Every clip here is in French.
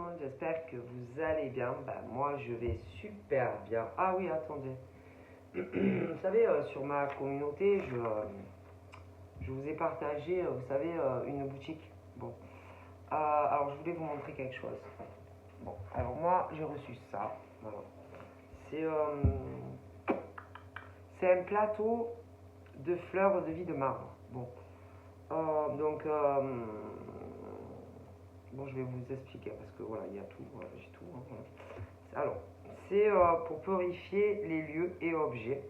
monde, j'espère que vous allez bien. Moi je vais super bien. Ah oui, attendez. Vous savez, sur ma communauté, je vous ai partagé, vous savez, une boutique. Bon, alors je voulais vous montrer quelque chose. Bon, alors moi j'ai reçu ça. Voilà. C'est c'est un plateau de fleurs de vie de marbre. Bon, bon, je vais vous expliquer parce que voilà, il y a tout, voilà, j'ai tout. Voilà. Alors, c'est pour purifier les lieux et objets,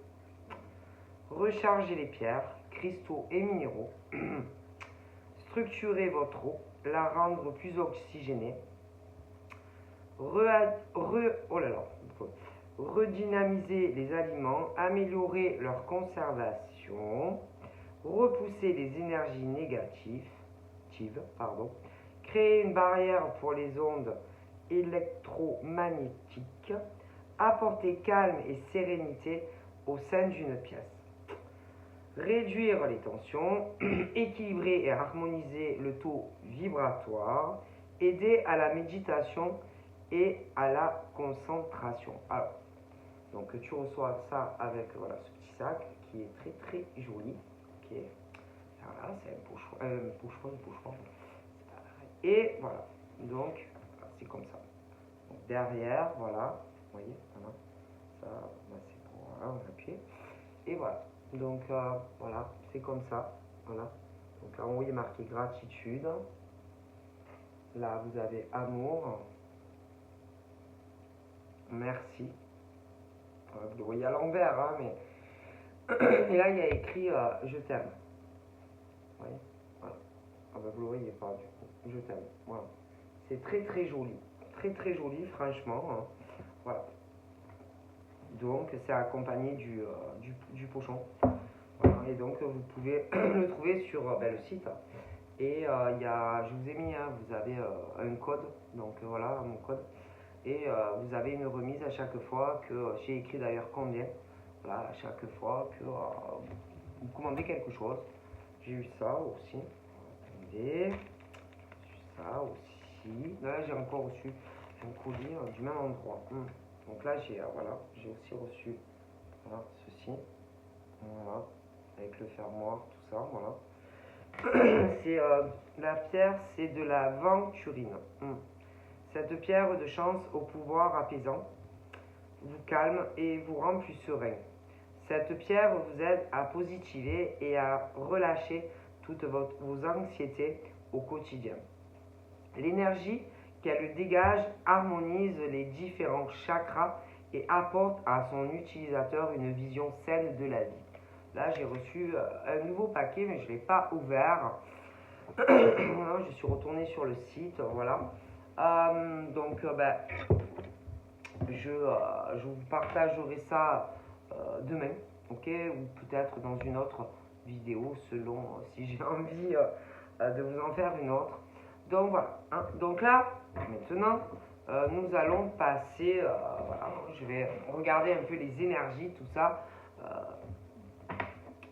recharger les pierres, cristaux et minéraux, structurer votre eau, la rendre plus oxygénée, oh là là, redynamiser les aliments, améliorer leur conservation, repousser les énergies négatives, créer une barrière pour les ondes électromagnétiques, apporter calme et sérénité au sein d'une pièce, réduire les tensions, équilibrer et harmoniser le taux vibratoire, aider à la méditation et à la concentration. Alors, donc tu reçois ça avec voilà, ce petit sac qui est très très joli. Ok. Voilà, c'est un pochoir. Et voilà, donc c'est comme ça. Donc, derrière, voilà, vous voyez, voilà, ça, c'est pour, voilà, on appuie. Et voilà, donc voilà, c'est comme ça, voilà. Donc là, on voit marqué gratitude. Là, vous avez amour, merci. Vous le voyez à l'envers, hein, mais. Et là, il y a écrit je t'aime. Vous voyez, voilà. Ah bah, vous le voyez pas du coup, je t'aime. Voilà. C'est très très joli. Très très joli, franchement. Hein. Voilà. Donc, c'est accompagné du pochon. Voilà. Et donc, vous pouvez le trouver sur le site. Et je vous ai mis, hein, vous avez un code. Donc, voilà, mon code. Et vous avez une remise à chaque fois que j'ai écrit d'ailleurs combien. Voilà, à chaque fois que vous commandez quelque chose. J'ai eu ça aussi. Attendez. Ça aussi. Là, j'ai encore reçu un colis du même endroit. Donc là, j'ai aussi reçu voilà, ceci. Voilà. Avec le fermoir, tout ça. Voilà. C'est la pierre, c'est de la venturine. Cette pierre de chance au pouvoir apaisant vous calme et vous rend plus serein. Cette pierre vous aide à positiver et à relâcher toutes vos anxiétés au quotidien. L'énergie qu'elle dégage harmonise les différents chakras et apporte à son utilisateur une vision saine de la vie. Là, j'ai reçu un nouveau paquet, mais je ne l'ai pas ouvert. Je suis retournée sur le site, voilà. Je vous partagerai ça demain, ok, ou peut-être dans une autre vidéo, selon si j'ai envie de vous en faire une autre. Donc voilà, hein. Donc là, maintenant, nous allons passer, voilà, je vais regarder un peu les énergies, tout ça,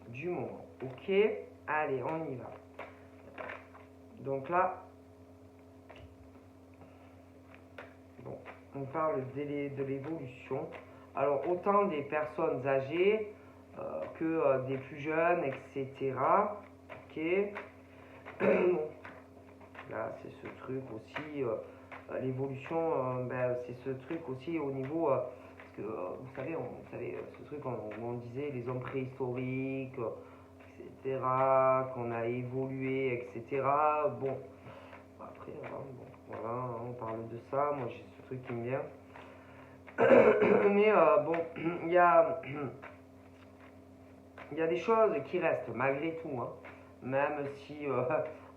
du moment, ok. Allez, on y va. Donc là, bon, on parle de l'évolution. Alors, autant des personnes âgées que des plus jeunes, etc. Ok. Là, c'est ce truc aussi, l'évolution, c'est ce truc aussi au niveau, parce que vous savez, ce truc, on disait les hommes préhistoriques, etc., qu'on a évolué, etc. Bon, après, voilà, on parle de ça, moi j'ai ce truc qui me vient. Mais bon, il y a des choses qui restent malgré tout, hein. Même si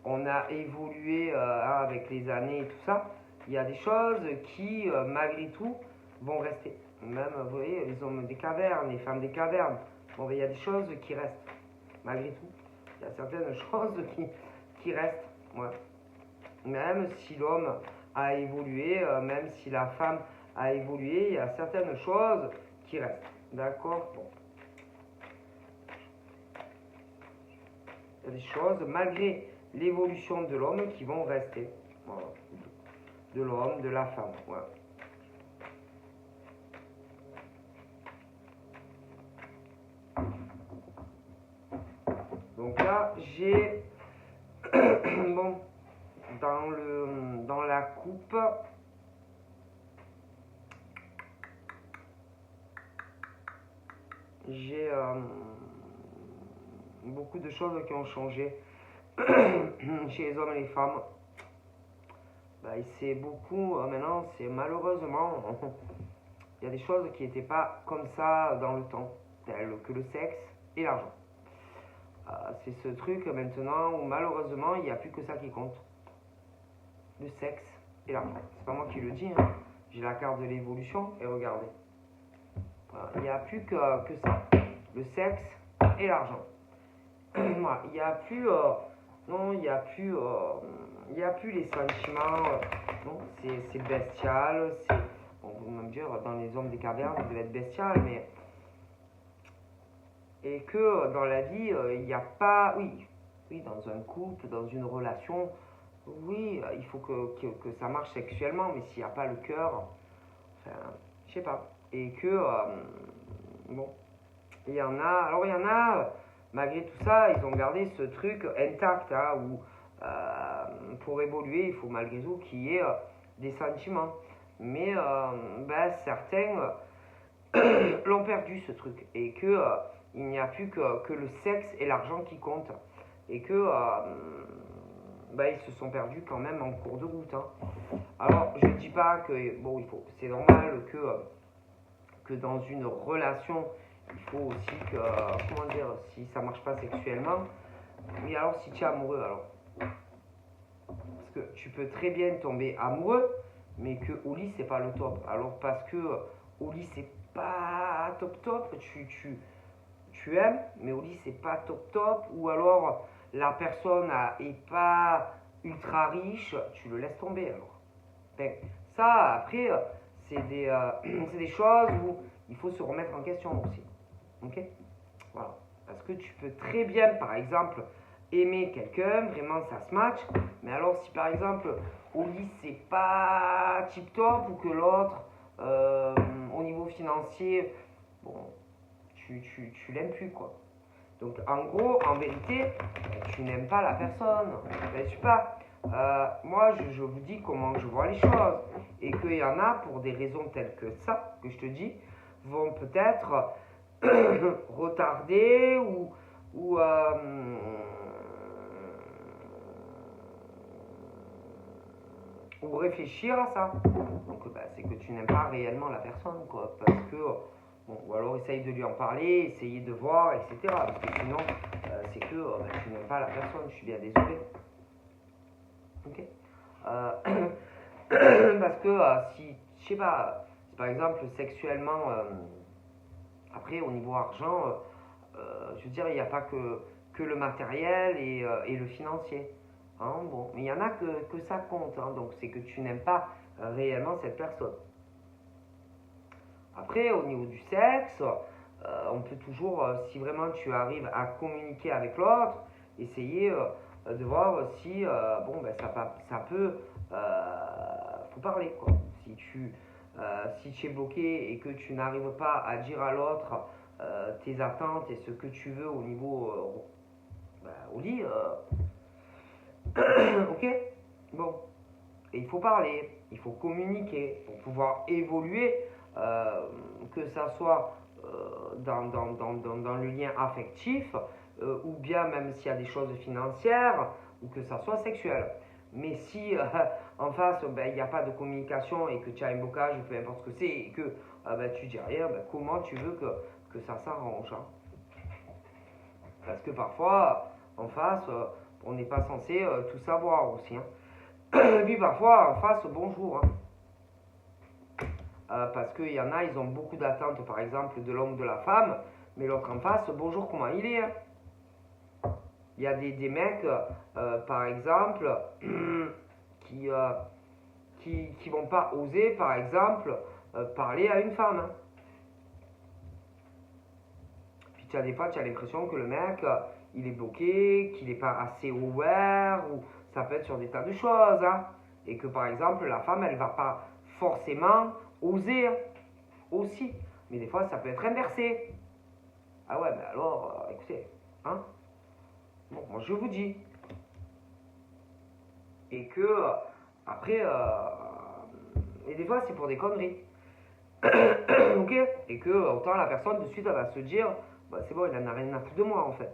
on a évolué avec les années et tout ça, il y a des choses qui, malgré tout, vont rester. Même, vous voyez, les hommes des cavernes, les femmes des cavernes, bon, il y a des choses qui restent, malgré tout. Il y a certaines choses qui restent, ouais. Même si l'homme a évolué, même si la femme a évolué, il y a certaines choses qui restent. D'accord? Bon. Il y a des choses, malgré l'évolution de l'homme, qui vont rester. Voilà. de l'homme, de la femme. Voilà. Donc là, j'ai bon, dans la coupe, j'ai beaucoup de choses qui ont changé chez les hommes et les femmes. Et c'est beaucoup, maintenant, c'est malheureusement, il y a des choses qui n'étaient pas comme ça dans le temps, telles que le sexe et l'argent. C'est ce truc maintenant où malheureusement il n'y a plus que ça qui compte. Le sexe et l'argent. C'est pas moi qui le dis, hein. J'ai la carte de l'évolution et regardez. Voilà. Il n'y a plus que ça. Le sexe et l'argent. Voilà. Il n'y a plus. Non, il n'y a plus. Il n'y a plus les sentiments. Non, c'est bestial. On peut même dire dans les hommes des cavernes, ça devait être bestial, mais. Et que dans la vie, il n'y a pas. Oui, dans un couple, dans une relation, oui, il faut que ça marche sexuellement, mais s'il n'y a pas le cœur, enfin, je sais pas. Et que, bon, il y en a. Alors, il y en a, malgré tout ça, ils ont gardé ce truc intact, hein, où pour évoluer, il faut malgré tout qu'il y ait des sentiments. Mais certains l'ont perdu, ce truc. Et que. Il n'y a plus que le sexe et l'argent qui comptent. Et que ils se sont perdus quand même en cours de route. Hein. Alors, je ne dis pas que bon, c'est normal que dans une relation, il faut aussi que, comment dire, si ça marche pas sexuellement, oui, alors si tu es amoureux, alors. Parce que tu peux très bien tomber amoureux, mais que au lit, c'est pas le top. Alors, parce que au lit, c'est pas top, tu aimes, mais au lit c'est pas top, ou alors la personne est pas ultra riche, tu le laisses tomber alors. Ça, après, c'est des choses où il faut se remettre en question aussi. Ok. Voilà. Parce que tu peux très bien, par exemple, aimer quelqu'un, vraiment ça se match, mais alors si par exemple au lit c'est pas tip top, ou que l'autre, au niveau financier, bon, tu l'aimes plus, quoi. Donc en gros, en vérité, tu n'aimes pas la personne. Je sais pas. Moi, je vous dis comment je vois les choses. Et qu'il y en a, pour des raisons telles que ça, que je te dis, vont peut-être retarder ou réfléchir à ça. Donc c'est que tu n'aimes pas réellement la personne, quoi. Parce que bon, ou alors essaye de lui en parler, essayer de voir, etc. Parce que sinon, c'est que tu n'aimes pas la personne, je suis bien désolé. Ok. Parce que si, je sais pas, si par exemple sexuellement, après au niveau argent, je veux dire, il n'y a pas que le matériel et le financier. Hein, bon. Mais il y en a que ça compte, hein, donc c'est que tu n'aimes pas réellement cette personne. Après, au niveau du sexe, on peut toujours, si vraiment tu arrives à communiquer avec l'autre, essayer de voir si ça peut, faut parler, quoi. Si tu es bloqué et que tu n'arrives pas à dire à l'autre tes attentes et ce que tu veux au niveau au lit, ok, bon, et il faut parler, il faut communiquer pour pouvoir évoluer, que ça soit dans le lien affectif, ou bien même s'il y a des choses financières, ou que ça soit sexuel. Mais si en face, il n'y a pas de communication et que tu as un blocage, peu importe ce que c'est, et que tu dis rien, comment tu veux que ça s'arrange, hein? Parce que parfois, en face, on n'est pas censé tout savoir aussi. Hein. Et puis parfois, en face, bonjour. Hein. Parce qu'il y en a, ils ont beaucoup d'attentes, par exemple, de l'homme ou de la femme, mais l'autre en face, bonjour, comment il est, hein. Il y a des mecs, par exemple, qui vont pas oser, par exemple, parler à une femme. Hein. Puis des fois, tu as l'impression que le mec, il est bloqué, qu'il n'est pas assez ouvert, ou ça peut être sur des tas de choses. Hein. Et que par exemple, la femme, elle va pas forcément oser aussi. Mais des fois, ça peut être inversé. Ah ouais, mais alors, écoutez, hein. Bon, moi je vous dis. Et que, après, et des fois, c'est pour des conneries. Ok. Et que, autant la personne, de suite, elle va se dire, bah, c'est bon, il en a rien à foutre de moi, en fait.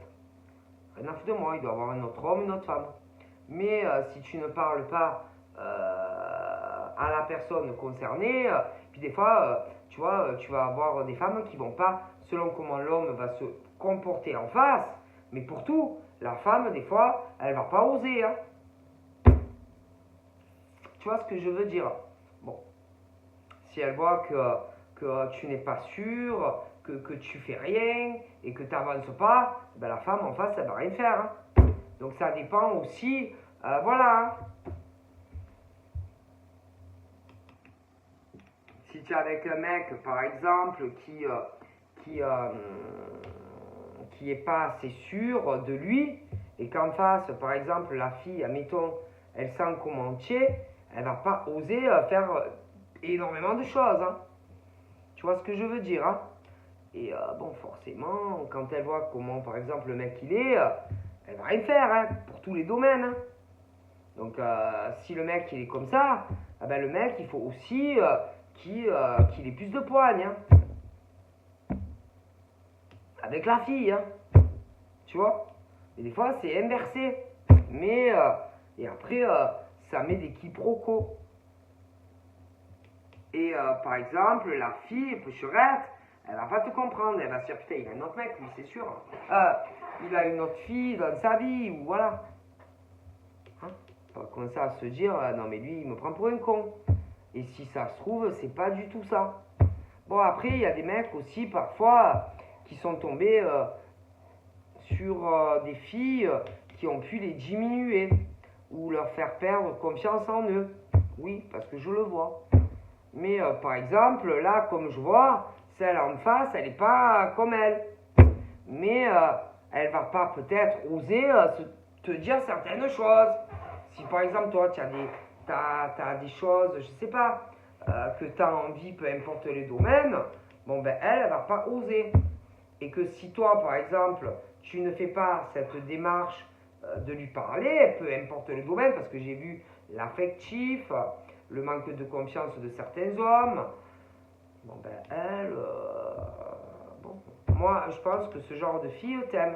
Rien à foutre de moi, il doit avoir un autre homme, une autre femme. Mais si tu ne parles pas à la personne concernée, puis des fois, tu vois, tu vas avoir des femmes qui vont pas, selon comment l'homme va se comporter en face, mais pour tout, la femme, des fois, elle va pas oser. Hein. Tu vois ce que je veux dire? Bon, si elle voit que tu n'es pas sûr, que tu fais rien et que tu n'avances pas, ben la femme en face, elle va rien faire. Hein. Donc ça dépend aussi, voilà. Si tu es avec un mec, par exemple, qui, euh, qui est pas assez sûr de lui, et qu'en face, par exemple, la fille, admettons, elle sent comment tu es, elle va pas oser faire énormément de choses. Hein. Tu vois ce que je veux dire hein. Et bon, forcément, quand elle voit comment, par exemple, le mec il est, elle va rien faire hein, pour tous les domaines. Hein. Donc, si le mec il est comme ça, eh ben, le mec il faut aussi qu'il ait plus de poigne. Hein. Avec la fille, hein. Tu vois. Et des fois c'est inversé. Mais, et après, ça met des quiproquos. Et par exemple, la fille, pécherette, elle va pas te comprendre. Elle va se dire, putain, il a un autre mec, lui, c'est sûr. Il a une autre fille dans sa vie, ou voilà. Hein? Elle va commencer à se dire, non mais lui, il me prend pour un con. Et si ça se trouve, c'est pas du tout ça. Bon, après, il y a des mecs aussi, parfois, qui sont tombés sur des filles qui ont pu les diminuer ou leur faire perdre confiance en eux. Oui, parce que je le vois. Mais par exemple, là, comme je vois, celle en face, elle n'est pas comme elle. Mais elle va pas peut-être oser te dire certaines choses. Si par exemple, toi, tu as des choses, je sais pas, que tu as envie, peu importe les domaines, bon, ben elle va pas oser. Et que si toi, par exemple, tu ne fais pas cette démarche de lui parler, peu importe le domaine, parce que j'ai vu l'affectif, le manque de confiance de certains hommes, bon ben elle, bon, moi je pense que ce genre de fille t'aime.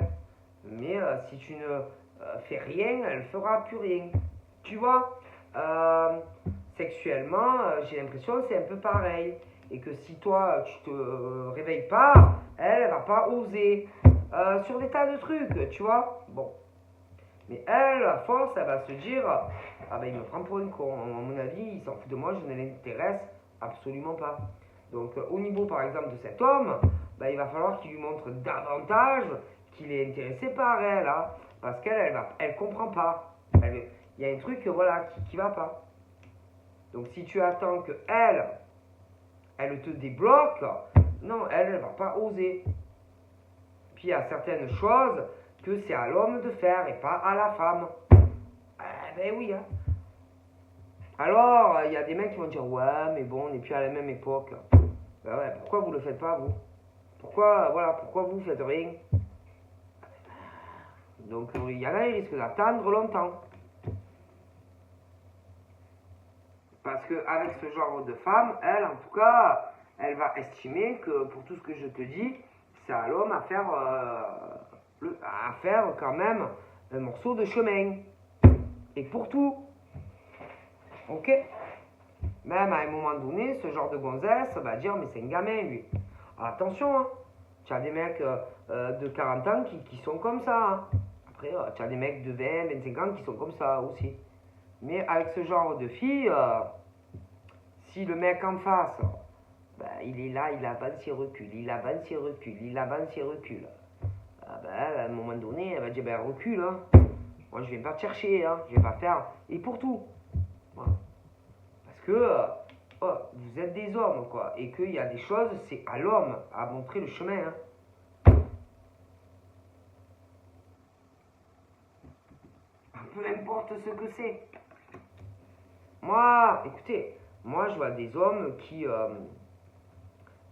Mais si tu ne fais rien, elle fera plus rien. Tu vois, sexuellement, j'ai l'impression que c'est un peu pareil. Et que si toi, tu te réveilles pas, elle va pas oser. Sur des tas de trucs, tu vois. Bon. Mais elle, à force, elle va se dire, ah ben il me prend pour une con. À mon avis, il s'en fout de moi, je ne l'intéresse absolument pas. Donc au niveau par exemple de cet homme, ben, il va falloir qu'il lui montre davantage qu'il est intéressé par elle. Hein, parce qu'elle elle comprend pas. Il y a un truc voilà, qui va pas. Donc si tu attends que elle te débloque, non, elle va pas oser. Puis il y a certaines choses que c'est à l'homme de faire et pas à la femme. Ben oui, hein. Alors, il y a des mecs qui vont dire, ouais, mais bon, on n'est plus à la même époque. Ben ouais, pourquoi vous le faites pas, vous? Pourquoi vous faites rien? Donc, il y en a, ils risquent d'attendre longtemps. Parce qu'avec ce genre de femme, elle, en tout cas, elle va estimer que pour tout ce que je te dis, c'est à l'homme à faire quand même un morceau de chemin. Et pour tout. Ok? Même à un moment donné, ce genre de gonzesse va dire, mais c'est un gamin, lui. Attention, hein. Tu as des mecs de 40 ans qui sont comme ça. Hein. Après, tu as des mecs de 20, 25 ans qui sont comme ça aussi. Mais avec ce genre de fille, si le mec en face, ben, il est là, il avance, il recule, il avance, il recule, il avance, il recule. Ben, à un moment donné, elle va dire, ben recule, hein. Moi je viens pas te chercher, hein. Je vais pas faire. Et pour tout. Voilà. Parce que vous êtes des hommes, quoi. Et qu'il y a des choses, c'est à l'homme à montrer le chemin, hein. Peu importe ce que c'est. Moi, écoutez, moi je vois des hommes qui...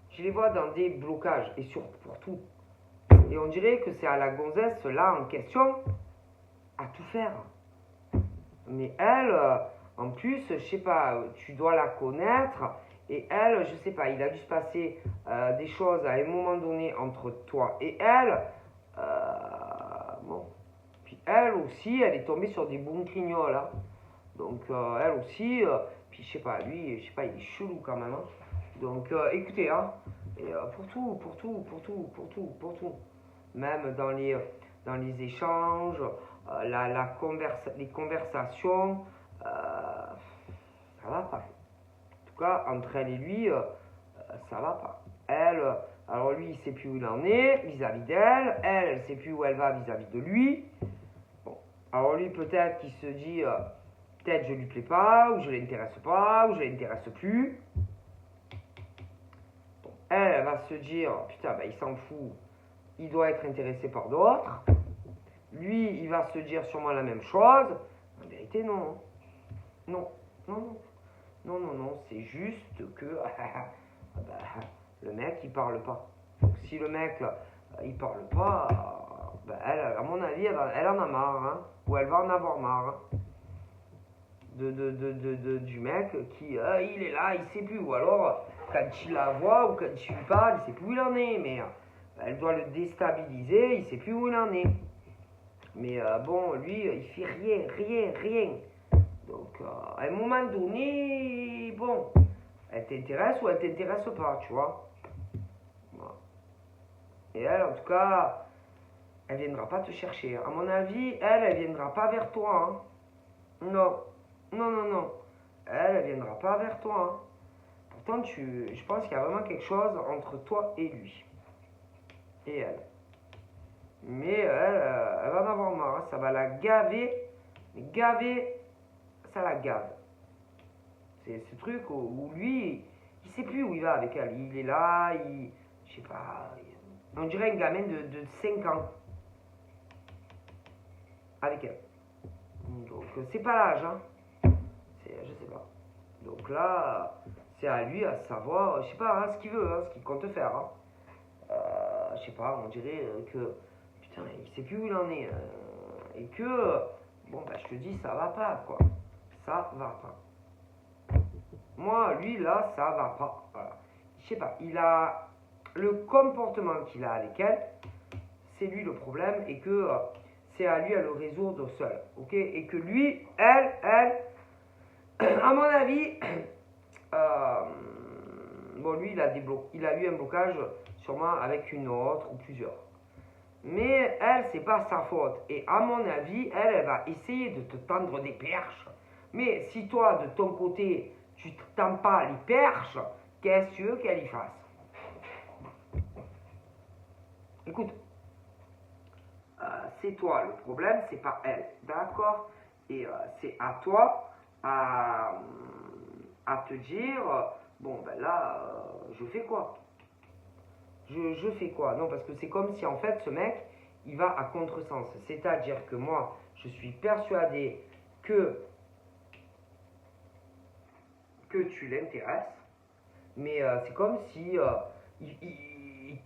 je les vois dans des blocages, et pour tout. Et on dirait que c'est à la gonzesse, là, en question, à tout faire. Mais elle, en plus, je sais pas, tu dois la connaître. Et elle, je sais pas, il a dû se passer des choses à un moment donné entre toi et elle. Bon. Puis elle aussi, elle est tombée sur des bons crignols. Hein. Donc elle aussi, puis je sais pas, lui, je sais pas, il est chelou quand même. Hein. Donc écoutez, hein, et, pour tout. Même dans les échanges, les conversations, ça va pas. En tout cas, entre elle et lui, ça va pas. Elle, alors lui, il sait plus où il en est vis-à-vis d'elle. Elle sait plus où elle va vis-à-vis de lui. Bon, alors lui, peut-être qu'il se dit, peut-être je lui plais pas, ou je l'intéresse pas, ou je l'intéresse plus. Bon, elle va se dire, putain, bah, il s'en fout, il doit être intéressé par d'autres. Lui, il va se dire sûrement la même chose. En vérité, non. Non, c'est juste que bah, le mec, il parle pas. Donc, si le mec, il parle pas, bah, elle, à mon avis, elle en a marre, hein, ou elle va en avoir marre. Hein, du mec qui, il est là, il sait plus, ou alors, quand il la voit, ou quand il lui parle, il sait plus où il en est, mais elle doit le déstabiliser, il sait plus où il en est. Mais bon, lui, il fait rien. Donc, à un moment donné, bon, elle t'intéresse ou elle t'intéresse pas, tu vois. Voilà. Et elle, en tout cas, elle viendra pas te chercher. À mon avis, elle viendra pas vers toi. Hein. Non. Elle viendra pas vers toi. Hein. Pourtant, je pense qu'il y a vraiment quelque chose entre toi et lui. Et elle. Mais elle va en avoir marre. Hein. Ça va la gaver. Ça la gave. C'est ce truc où lui, il sait plus où il va avec elle. Il est là, je sais pas, on dirait un gamin de 5 ans avec elle. Donc c'est pas l'âge, hein. Je sais pas. Donc là, c'est à lui à savoir, je sais pas, hein, ce qu'il veut, hein, ce qu'il compte faire. Hein. Je sais pas, on dirait que, putain, il sait plus où il en est. Et que, bon, bah je te dis, ça va pas, quoi. Ça va pas. Moi, lui, là, ça va pas. Voilà. Je sais pas, il a le comportement qu'il a avec elle, c'est lui le problème et que c'est à lui à le résoudre seul. Ok. Et que lui, elle, à mon avis, bon, lui, il a eu un blocage sûrement avec une autre ou plusieurs. Mais elle, c'est pas sa faute. Et à mon avis, elle va essayer de te tendre des perches. Mais si toi, de ton côté, tu ne tends pas les perches, qu'est-ce que tu veux qu'elle y fasse? Écoute, c'est toi le problème, c'est pas elle. D'accord? Et c'est à toi à te dire, bon, ben là, je fais quoi? Je fais quoi? Non, parce que c'est comme si en fait ce mec, il va à contresens. C'est-à-dire que moi, je suis persuadé que tu l'intéresses, mais c'est comme si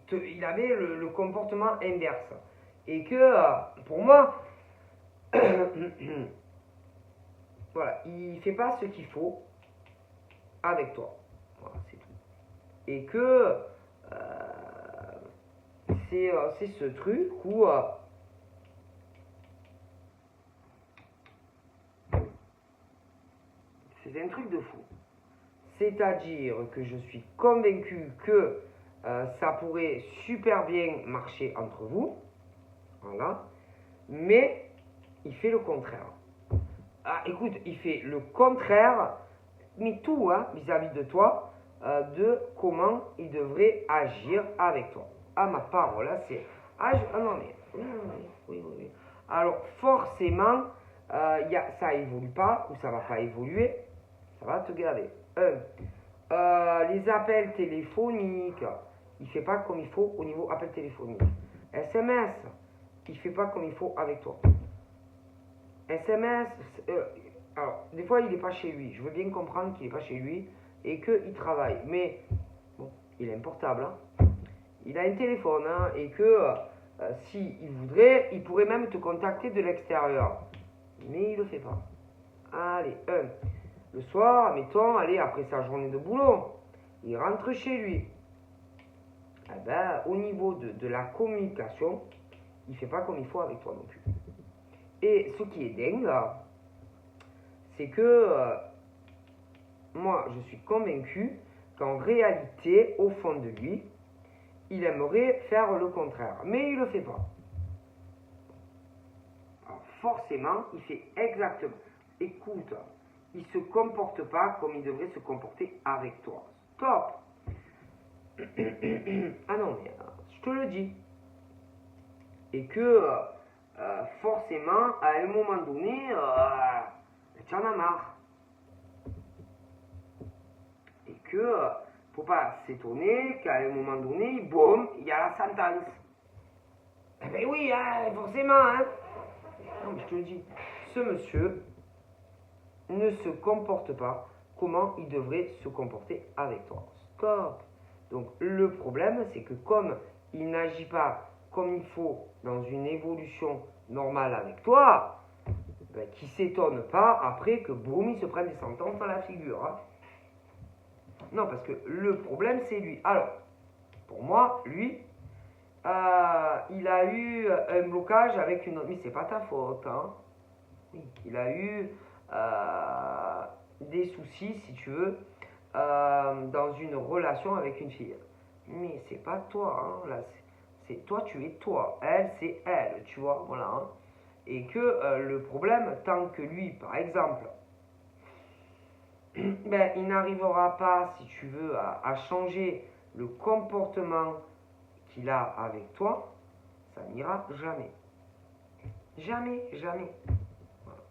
il avait le comportement inverse. Et que pour moi, voilà, il fait pas ce qu'il faut avec toi. Voilà, c'est tout. Et que c'est ce truc où c'est un truc de fou. C'est-à-dire que je suis convaincu que ça pourrait super bien marcher entre vous. Voilà. Mais il fait le contraire. Ah, écoute, il fait le contraire, mais tout, hein, vis-à-vis de toi, de comment il devrait agir avec toi. Ah, ma parole, là, c'est... Ah, non, mais... Oui. Alors, forcément, ça évolue pas, ou ça va pas évoluer, ça va te gaver. Les appels téléphoniques, il fait pas comme il faut au niveau appel téléphonique. SMS, il fait pas comme il faut avec toi. SMS, Alors, des fois, il n'est pas chez lui. Je veux bien comprendre qu'il n'est pas chez lui et qu'il travaille. Mais, bon, il a un portable, hein. Il a un téléphone, hein, et que s'il voudrait, il pourrait même te contacter de l'extérieur. Mais il ne le fait pas. Allez, le soir, mettons, allez, après sa journée de boulot, il rentre chez lui. Eh ben, au niveau de la communication, il ne fait pas comme il faut avec toi non plus. Et ce qui est dingue, c'est que moi, je suis convaincu qu'en réalité, au fond de lui, il aimerait faire le contraire. Mais il ne le fait pas. Alors forcément, il fait exactement. Écoute, il ne se comporte pas comme il devrait se comporter avec toi. Stop. Ah non, mais je te le dis. Et que forcément, à un moment donné, tu en as marre. Et que faut pas s'étonner qu'à un moment donné, boum, il y a la sentence. Eh ben oui, hein, forcément, hein. Non, mais je te le dis, ce monsieur ne se comporte pas comment il devrait se comporter avec toi. Stop. Donc le problème, c'est que comme il n'agit pas comme il faut dans une évolution normale avec toi, ben, qu'il ne s'étonne pas après que boum, il se prenne des sentences dans la figure. Hein. Non, parce que le problème, c'est lui. Alors, pour moi, lui, il a eu un blocage avec une autre. Mais c'est pas ta faute. Hein. Oui, il a eu des soucis, si tu veux, dans une relation avec une fille. Mais c'est pas toi. Hein. Là, c'est toi, tu es toi. Elle, c'est elle. Tu vois, voilà. Hein. Et que le problème, tant que lui, par exemple, ben, il n'arrivera pas, si tu veux, à changer le comportement qu'il a avec toi, ça n'ira jamais. Jamais, jamais. Voilà.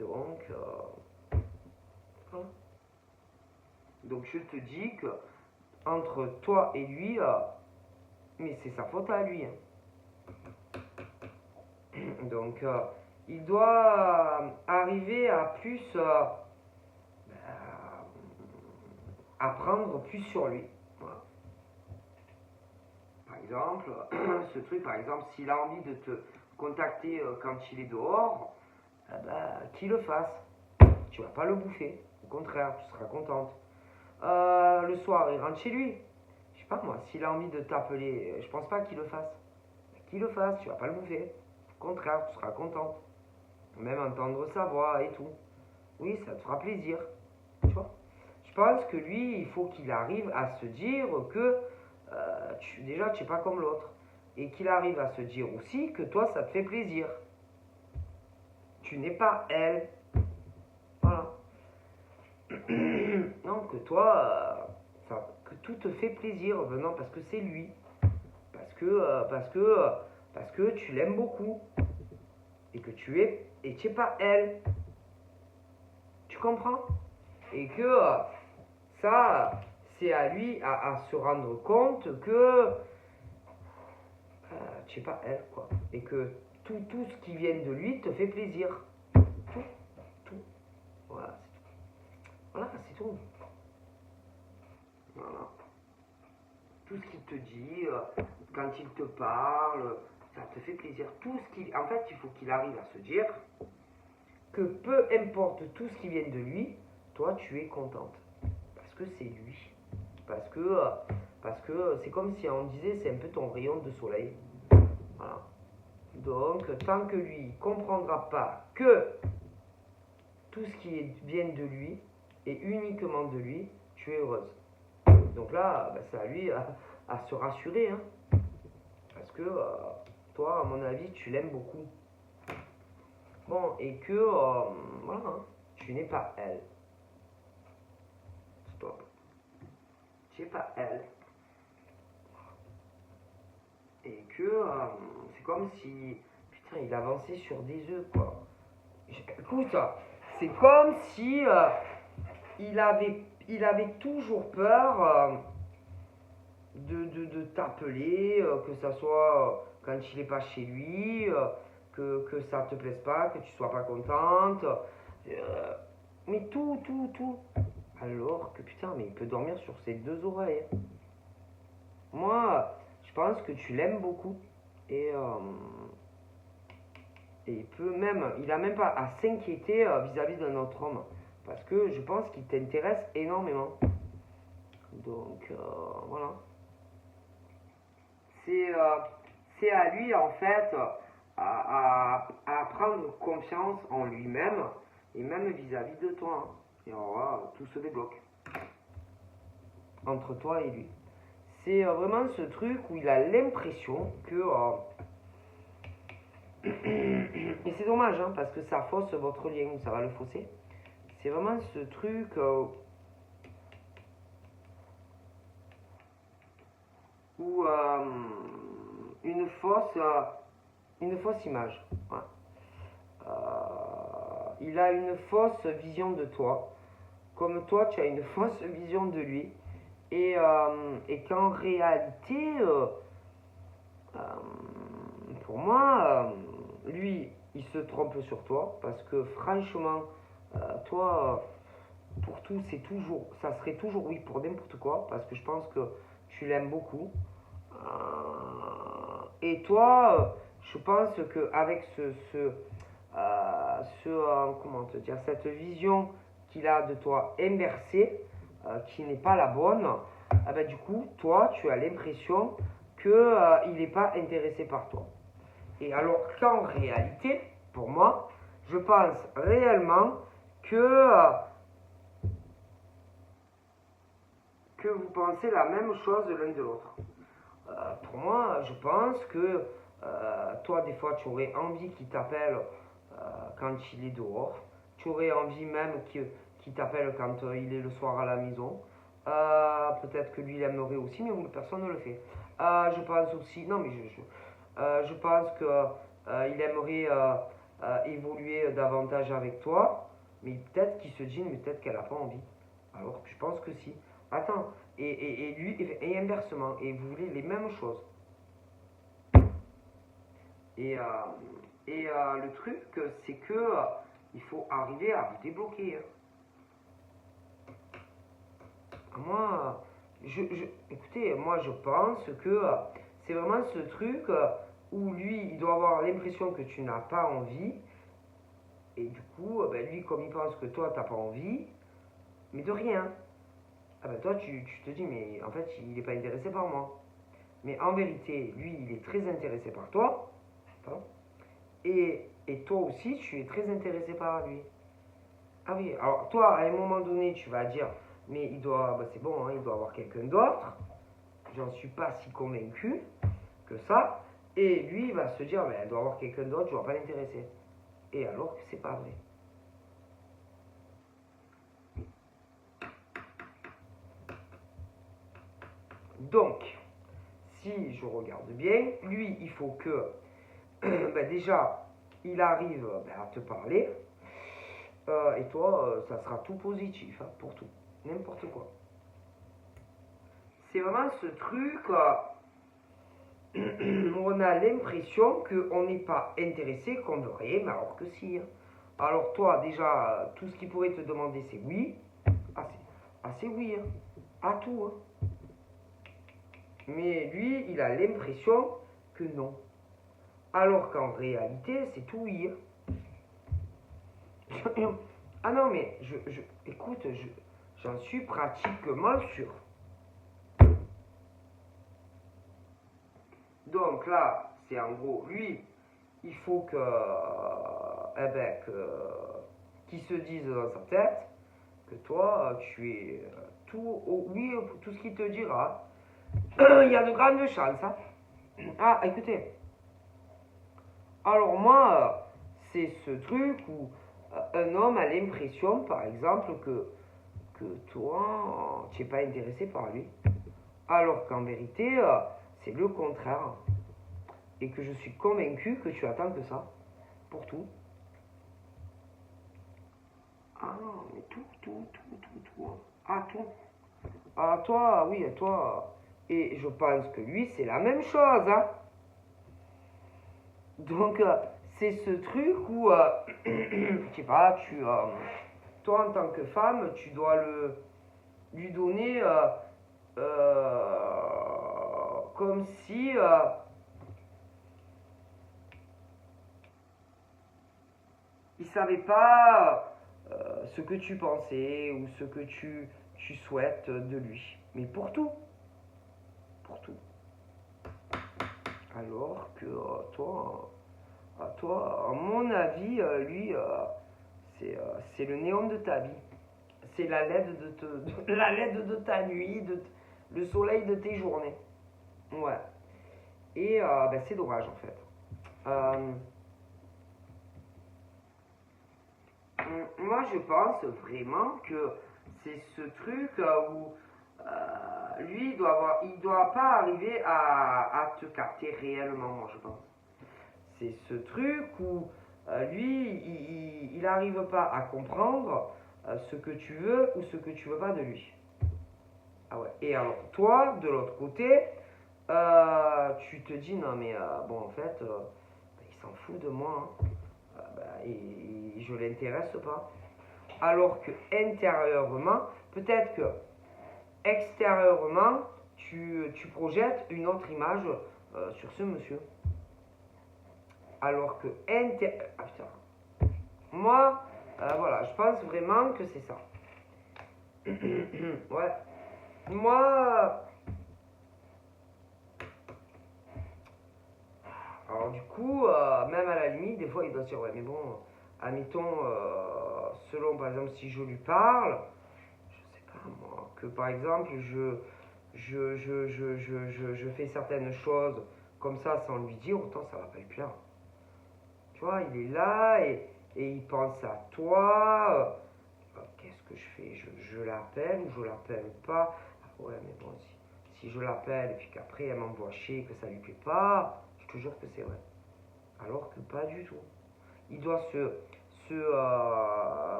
Donc, voilà. Donc je te dis que entre toi et lui, mais c'est sa faute à lui. Hein. Donc il doit arriver à plus apprendre plus sur lui. Voilà. Par exemple, ce truc, par exemple, s'il a envie de te contacter quand il est dehors, qu'il le fasse. Tu vas pas le bouffer. Au contraire, tu seras contente. Le soir, il rentre chez lui. Je sais pas moi, s'il a envie de t'appeler, je pense pas qu'il le fasse. Qu'il le fasse, tu vas pas le bouffer. Au contraire, tu seras contente. Même entendre sa voix et tout. Oui, ça te fera plaisir. Tu vois. Je pense que lui, il faut qu'il arrive à se dire que déjà, tu n'es pas comme l'autre. Et qu'il arrive à se dire aussi que toi, ça te fait plaisir. Tu n'es pas elle. Voilà. Non, que toi, que tout te fait plaisir venant parce que c'est lui. Parce que tu l'aimes beaucoup. Et que tu n'es pas elle. Tu comprends? Et que ça, c'est à lui à se rendre compte que tu n'es pas elle, quoi. Et que tout ce qui vient de lui te fait plaisir. Tout. Voilà, c'est tout. Voilà, c'est tout. Voilà. Tout ce qu'il te dit, quand il te parle, ça te fait plaisir. En fait, il faut qu'il arrive à se dire que peu importe tout ce qui vient de lui, toi, tu es contente. Parce que c'est lui. Parce que c'est comme si on disait, c'est un peu ton rayon de soleil. Voilà. Donc, tant que lui ne comprendra pas que tout ce qui vient de lui et uniquement de lui, tu es heureuse. Donc là, c'est à lui à se rassurer. Hein. Parce que toi, à mon avis, tu l'aimes beaucoup. Bon, et que, voilà, hein, tu n'es pas elle. Stop. Tu n'es pas elle. Et que, c'est comme si, putain, il avançait sur des œufs, quoi. Écoute, c'est comme si il avait toujours peur de t'appeler, que ça soit quand il n'est pas chez lui, que ça te plaise pas, que tu sois pas contente. Mais tout, tout, tout. Alors que putain, mais il peut dormir sur ses deux oreilles. Moi, je pense que tu l'aimes beaucoup. Et, et il a même pas à s'inquiéter vis-à-vis d'un autre homme. Parce que je pense qu'il t'intéresse énormément. Donc, voilà. C'est c'est à lui, en fait, à prendre confiance en lui-même. Et même vis-à-vis de toi. Hein. Et alors là, tout se débloque. Entre toi et lui. C'est vraiment ce truc où il a l'impression que... et c'est dommage, hein, parce que ça fausse votre lien, ça va le fausser. C'est vraiment ce truc où une fausse image. Ouais. Il a une fausse vision de toi, comme toi tu as une fausse vision de lui, et qu'en réalité, pour moi, lui, il se trompe sur toi, parce que franchement, toi, pour tout, ça serait toujours oui pour n'importe quoi, parce que je pense que tu l'aimes beaucoup. Et toi, je pense qu'avec comment te dire, cette vision qu'il a de toi inversée, qui n'est pas la bonne, du coup, toi, tu as l'impression qu'il n'est pas intéressé par toi. Et alors qu'en réalité, pour moi, je pense réellement que vous pensez la même chose l'un de l'autre. Pour moi, je pense que toi, des fois, tu aurais envie qu'il t'appelle quand il est dehors. Tu aurais envie même qu'il t'appelle quand il est le soir à la maison. Peut-être que lui, il aimerait aussi, mais personne ne le fait. Je pense aussi, non, mais je pense qu'il aimerait évoluer davantage avec toi, mais peut-être qu'il se dit, mais peut-être qu'elle n'a pas envie. Alors que je pense que si. Attends, et lui, et inversement, et vous voulez les mêmes choses. Et, le truc, c'est que il faut arriver à vous débloquer. Moi, écoutez, moi je pense que c'est vraiment ce truc où lui, il doit avoir l'impression que tu n'as pas envie. Et du coup, lui, comme il pense que toi, t'as pas envie, mais de rien. Toi, tu te dis, mais en fait, il n'est pas intéressé par moi. Mais en vérité, lui, il est très intéressé par toi. Hein, et toi aussi, tu es très intéressé par lui. Ah oui, alors toi, à un moment donné, tu vas dire, mais c'est bon, hein, il doit avoir quelqu'un d'autre. J'en suis pas si convaincu que ça. Et lui, il va se dire, elle doit avoir quelqu'un d'autre, je ne vais pas l'intéresser. Et alors que c'est pas vrai. Donc, si je regarde bien, lui, il faut que, déjà, il arrive à te parler. Et toi, ça sera tout positif, hein, pour tout. N'importe quoi. C'est vraiment ce truc où on a l'impression qu'on n'est pas intéressé, qu'on veut rien, mais alors que si. Hein. Alors toi, déjà, tout ce qu'il pourrait te demander, c'est oui. C'est oui. Hein. À tout. Hein. Mais lui, il a l'impression que non. Alors qu'en réalité, c'est tout oui. Hein. Ah non, mais écoute, j'en suis pratiquement sûr. Donc là, c'est en gros, lui, il faut qu'il se dise dans sa tête que toi, tu es oui, tout ce qu'il te dira. Il y a de grandes chances. Hein. Ah, écoutez. Alors moi, c'est ce truc où un homme a l'impression, par exemple, que toi, tu n'es pas intéressé par lui. Alors qu'en vérité, c'est le contraire. Et que je suis convaincu que tu attends que ça. Pour tout. Ah non, mais tout. Ah, tout. Ah, toi, oui, toi. Et je pense que lui, c'est la même chose. Hein. Donc, c'est ce truc où, je sais pas, toi en tant que femme, tu dois lui donner comme si il savait pas ce que tu pensais ou ce que tu souhaites de lui. Mais pour tout, pour tout. Alors que toi, à mon avis, lui, c'est le néon de ta vie. C'est la LED la LED de ta nuit, le soleil de tes journées. Ouais. Et ben, c'est dommage en fait. Euh, Moi, je pense vraiment que c'est ce truc où lui, il doit pas arriver à te capter réellement, moi, je pense. C'est ce truc où lui, il n'arrive pas à comprendre ce que tu veux ou ce que tu veux pas de lui. Ah ouais. Et alors, toi, de l'autre côté, tu te dis, non, mais bon, en fait, il s'en fout de moi, hein. Et je l'intéresse pas. Alors que intérieurement, peut-être que extérieurement, tu projettes une autre image sur ce monsieur. Alors que ah, putain. Moi, voilà, je pense vraiment que c'est ça. Ouais. Moi, alors du coup, même à la limite, des fois, il doit se dire, ouais, mais bon, admettons, selon, par exemple, si je lui parle, je sais pas moi, que par exemple, je fais certaines choses comme ça sans lui dire, autant ça va pas lui plaire. Tu vois, il est là et il pense à toi. Qu'est-ce que je fais? Je l'appelle ou je l'appelle pas? Ah ouais, mais bon, si je l'appelle et puis qu'après elle m'envoie chier, que ça lui plaît pas, je te jure que c'est vrai. Alors que pas du tout. Il doit se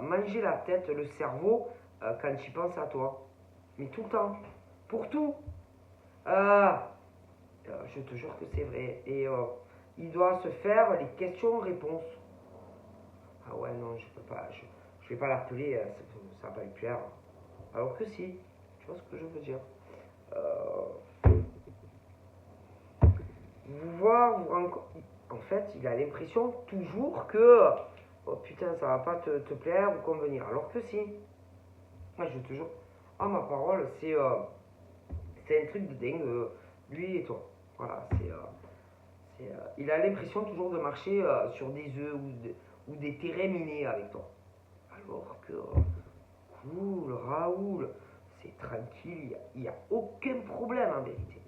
manger la tête, le cerveau, quand il pense à toi. Mais tout le temps. Pour tout. Euh, je te jure que c'est vrai. Et il doit se faire les questions-réponses. Ah ouais, non, je peux pas. Je vais pas l'appeler, ça va pas lui plaire. Alors que si. Tu vois ce que je veux dire? Vous voir, en fait, il a l'impression toujours que oh putain, ça va pas te plaire ou convenir. Alors que si. Moi, je te jure. Ah, ma parole, c'est un truc de dingue. Lui et toi. Voilà, il a l'impression toujours de marcher sur des œufs ou des terrains minés avec toi. Alors que, cool, Raoul, c'est tranquille, il n'y a aucun problème en vérité.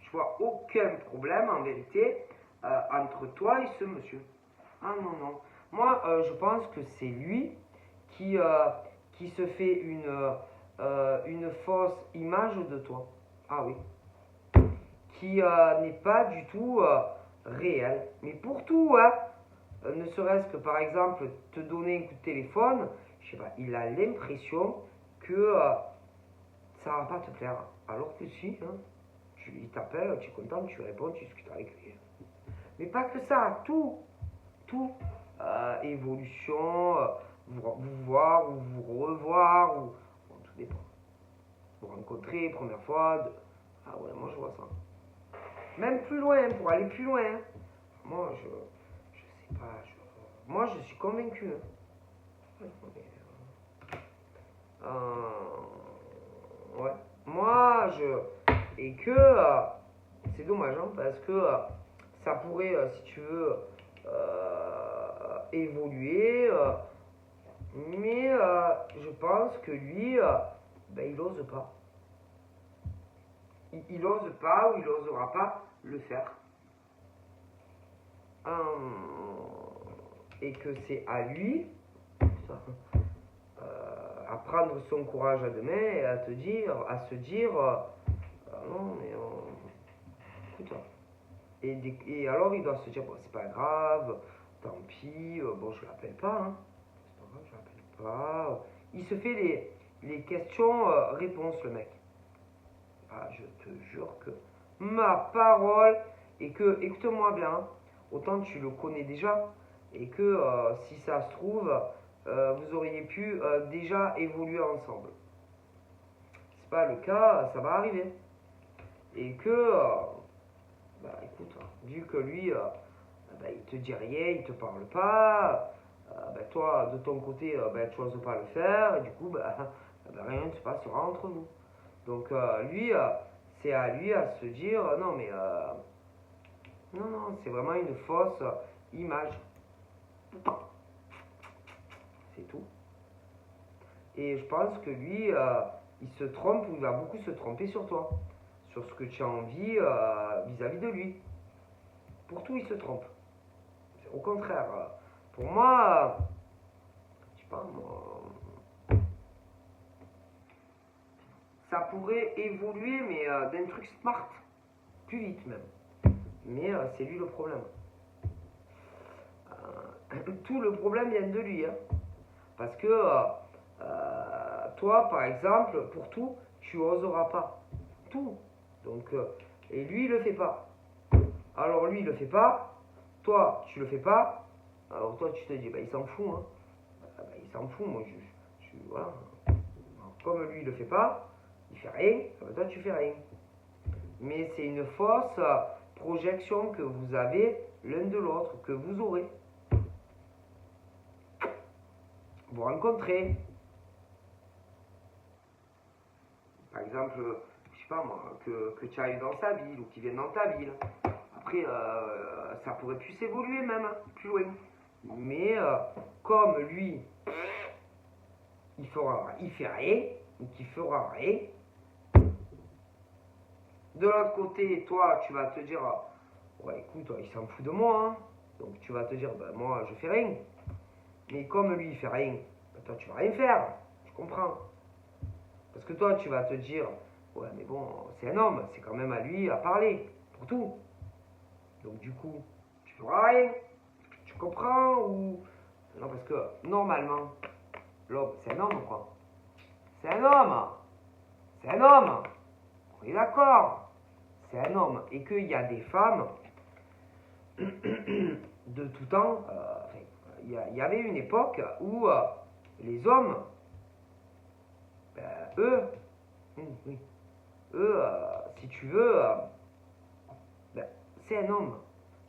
Je vois aucun problème en vérité entre toi et ce monsieur. Ah non, non. Moi, je pense que c'est lui qui, euh, qui se fait une fausse image de toi. Ah oui. Qui n'est pas du tout réel. Mais pour tout, hein, ne serait-ce que par exemple te donner un coup de téléphone, je sais pas, il a l'impression que ça va pas te plaire. Alors que si, hein, il t'appelle, tu es content, tu réponds, tu discutes avec lui. Mais pas que ça, tout, tout. Évolution, vous voir ou vous revoir, ou bon, tout dépend. Vous rencontrer, première fois. Ah ouais, moi je vois ça. Même plus loin, pour aller plus loin. Moi, je sais pas. Moi, je suis convaincu. Ouais. Moi, et que c'est dommage, hein, parce que ça pourrait, si tu veux, évoluer. Mais je pense que lui, ben, il ose pas. Il ose pas ou il osera pas le faire. Et que c'est à lui à prendre son courage à deux mains et à se dire non mais putain. Et alors il doit se dire bon c'est pas grave, tant pis, bon je l'appelle pas, hein. C'est pas grave, je l'appelle pas. Il se fait les questions réponses le mec. Ah je te jure que ma parole et que écoute-moi bien, autant tu le connais déjà et que si ça se trouve, vous auriez pu déjà évoluer ensemble. Si c'est pas le cas, ça va arriver. Et que, bah écoute, vu que lui, bah, il te dit rien, il te parle pas, bah, toi de ton côté, bah, tu n'oses pas le faire, et du coup, bah, bah, rien ne se passera entre vous. Donc lui, c'est à lui à se dire, non mais, non, non, c'est vraiment une fausse image. C'est tout. Et je pense que lui, il se trompe ou il va beaucoup se tromper sur toi, sur ce que tu as envie vis-à-vis de lui. Pour tout, il se trompe. Au contraire, pour moi, je sais pas, moi, ça pourrait évoluer, mais d'un truc smart, plus vite même. Mais c'est lui le problème. Tout le problème vient de lui, hein. Parce que toi, par exemple, pour tout, tu oseras pas. Tout. Donc, et lui, il le fait pas. Alors lui, il le fait pas. Toi, tu le fais pas. Alors toi, tu te dis, bah, il s'en fout, hein. Bah, il s'en fout, moi, voilà. Alors, comme lui, il le fait pas, il fait rien. Bah, toi, tu fais rien. Mais c'est une fausse projection que vous avez l'un de l'autre, que vous aurez. Vous rencontrez. Par exemple, je sais pas moi, que tu ailles dans sa ville ou qu'il vienne dans ta ville. Après, ça pourrait plus évoluer même, hein, plus loin. Mais comme lui, il fait rien, ou qu'il fera rien. De l'autre côté, toi, tu vas te dire, ouais, écoute, il s'en fout de moi, hein. Donc tu vas te dire, ben moi, je fais rien. Mais comme lui, il fait rien, ben, toi, tu vas rien faire. Tu comprends? Parce que toi, tu vas te dire, ouais, mais bon, c'est un homme, c'est quand même à lui à parler, pour tout. Donc du coup, tu feras rien. Tu comprends ou... Non, parce que normalement, l'homme, c'est un homme, quoi. C'est un homme. C'est un homme. On est d'accord. C'est un homme. Et qu'il y a des femmes de tout temps. Il y avait une époque où les hommes, ben, eux, oui, eux, si tu veux, ben, c'est un homme.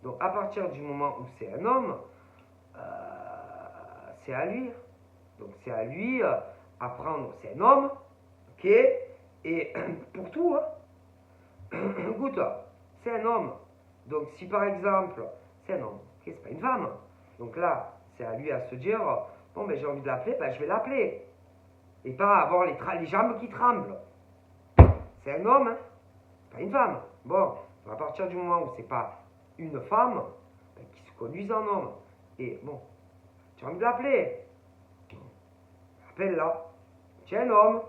Donc à partir du moment où c'est un homme, c'est à lui. Donc c'est à lui à prendre. C'est un homme, ok. Et pour tout, hein, écoute, c'est un homme. Donc si par exemple, c'est un homme, ok, c'est pas une femme. Donc là, c'est à lui à se dire, bon ben j'ai envie de l'appeler, ben je vais l'appeler. Et pas avoir les jambes qui tremblent. C'est un homme, hein, pas une femme. Bon, à partir du moment où c'est pas une femme, ben, qui se conduise en homme. Et bon, tu as envie de l'appeler. Appelle-la. Tu es un homme.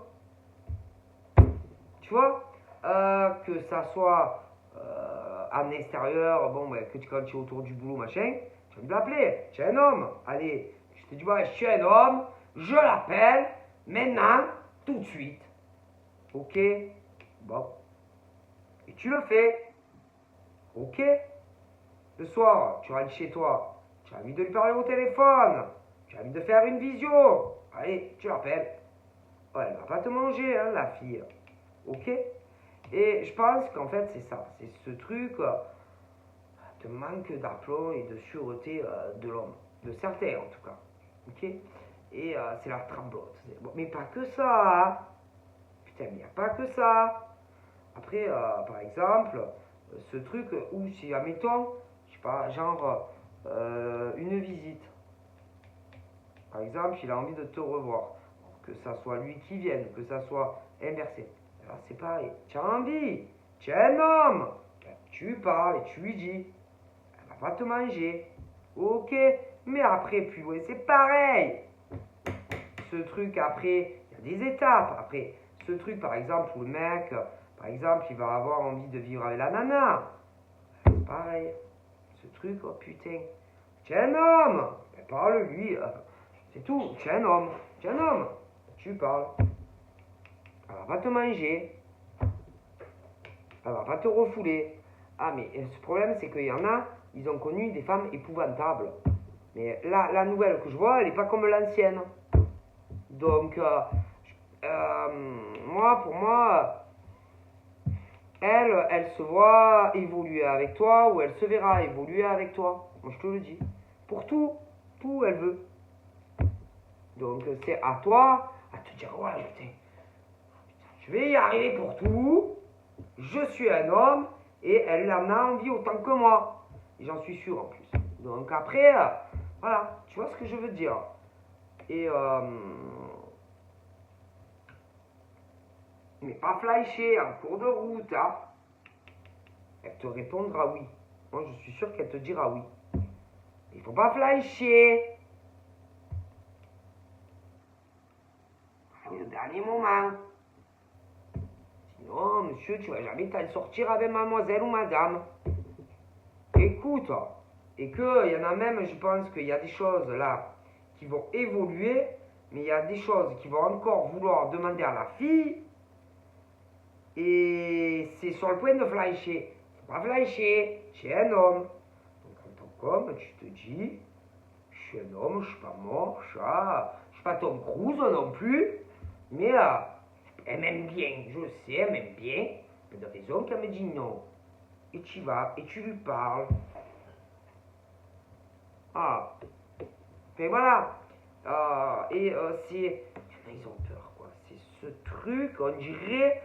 Tu vois, que ça soit en extérieur, bon, ben, quand tu es autour du boulot, machin, tu vas me l'appeler. Tu es un homme. Allez, je te dis, ouais, je suis un homme, je l'appelle, maintenant, tout de suite. Ok? Bon. Et tu le fais. Ok? Le soir, tu rentres chez toi, tu as envie de lui parler au téléphone, tu as envie de faire une visio. Allez, tu l'appelles. Ouais, elle va pas te manger, hein, la fille. Ok? Et je pense qu'en fait, c'est ça. C'est ce truc de manque d'aplomb et de sûreté de l'homme. De certains, en tout cas. Ok? Et c'est la tremblote. Bon, mais pas que ça. Hein. Putain, mais il n'y a pas que ça. Après, par exemple, ce truc où si, admettons, je sais pas, genre une visite. Par exemple, il a envie de te revoir. Que ça soit lui qui vienne, que ça soit inversé. Alors c'est pareil. Tu as envie, tu es un homme. Tu parles et tu lui dis, elle va pas te manger. Ok, mais après, plus loin, c'est pareil. Ce truc, après, il y a des étapes. Après, ce truc, par exemple, où le mec, par exemple, il va avoir envie de vivre avec la nana. C'est pareil. Ce truc, oh putain. Tu es un homme. Parle-lui. C'est tout. Tu es un homme. Tu es un homme. Tu parles. Elle va pas te manger. Elle va pas te refouler. Ah, mais ce problème, c'est qu'il y en a, ils ont connu des femmes épouvantables. Mais là, la nouvelle que je vois, elle n'est pas comme l'ancienne. Donc, pour moi, elle se voit évoluer avec toi ou elle se verra évoluer avec toi. Moi, je te le dis. Pour tout, elle veut. Donc, c'est à toi à te dire, ouais, putain, je vais y arriver pour tout. Je suis un homme et elle en a envie autant que moi. Et j'en suis sûr en plus. Donc, après, voilà, tu vois ce que je veux dire. Et, mais pas flasher en cours de route, hein. Elle te répondra oui. Moi, je suis sûr qu'elle te dira oui. Il faut pas flasher. Au dernier moment. Sinon, monsieur, tu vas jamais t'en sortir avec mademoiselle ou madame. Écoute, et qu'il y en a même, je pense qu'il y a des choses là qui vont évoluer, mais il y a des choses qui vont encore vouloir demander à la fille. Et c'est sur le point de flasher. Faut pas flasher, c'est un homme. Donc en tant qu'homme, tu te dis, je suis un homme, je suis pas mort, je suis pas Tom Cruise non plus, mais elle m'aime bien, je sais, elle m'aime bien. Il y a des raisons qu'elle me dit non. Et tu vas, et tu lui parles. Ah. Et voilà. C'est. Ils ont peur, quoi. C'est ce truc, on dirait